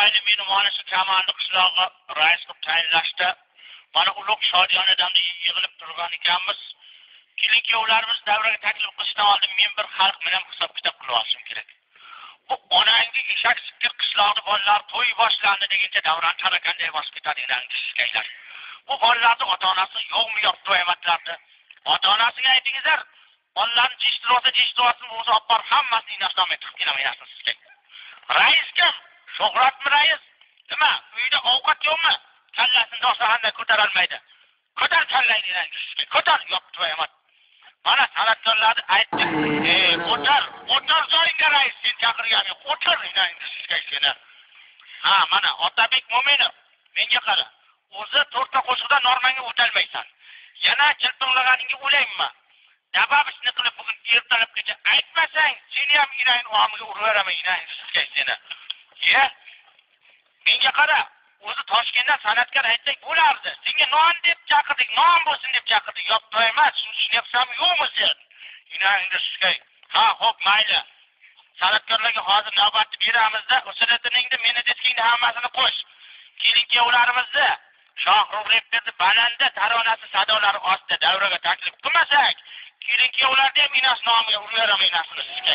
mayli meni mana shu Kamalni qishlog'iga rais qilib tayinlashdi. Mana ulug' Shodiyonadan yig'ilib turgan ekanmiz. Keyin-kuyovlarimiz davraga taklif qilishdan oldin men bir xalq bilan hisob-kitob qilib olishim kerak. Bu onangga eshak sikir qishloqda bolalar to'y boshlandi deguncha davron tarakanday bosib ketadigan kishiylar. Bu bolalarni ota-onasi yo'qmi yo'q to'ymatlardi. Ota-onasiga aytingizlar, onlarni jishtirotsin o'zi olib borib hammasini inashnom etib kelamayapsiz sizga. Rais kim? Shuhratmi rais? Nima? Uyda ovqat yo'qmi? Kallasini do'stlarga ko'tarolmaydi. Ko'tar kallayni sizga. Ko'tar yo'q to'yamat. Mana san'atkorlarni aytdik. O'tar joyingga rais sen chaqirganing. O'tar sizga seni. Ha, mana Otabek Mo'minov menga qara. O'zi to'rtta qo'shiqda normanga o'talmaysan. Yana chilpinlaganingga o'laymi? Dababishni qilib bugun ertalabgacha aytmasang, seni ham inayin o'g'amiga uraveraman inayin sizga seni. Ye? Menga qara. O'zi Toshkentdan san'atkor aytsak bo'lardi. Senga non deb chaqirdik, non bo'lsin deb chaqirdik. Yo'q, to'ymas, tushunyapsanmi yo'qmi sen? Inangni sizga. Ha, xo'p, mayli. San'atkorlarga hozir navbatni beramizda, o'siratiningda meni deskingni hammasini qo'sh. Keyin-kuyovlarimizni Shohrux Repperni balanda taronasi sadolari ostida davraga taklif qilmasak, keyin-kuyovlarni ham inas nomiga uraveraman inasini sizga.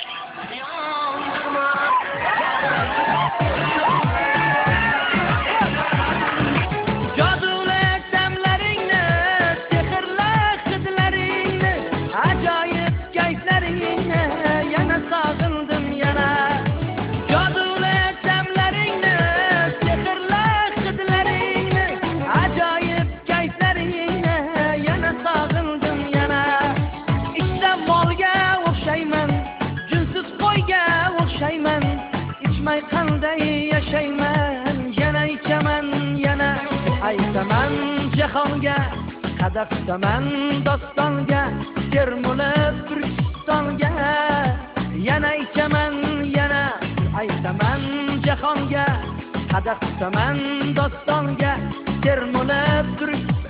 Aytaman jahonga, qadaqtaman dostonga, termulib Turkistonga. Yana aytaman, yana aytaman jahonga, qadaqtaman dostonga, termulib Turkistonga.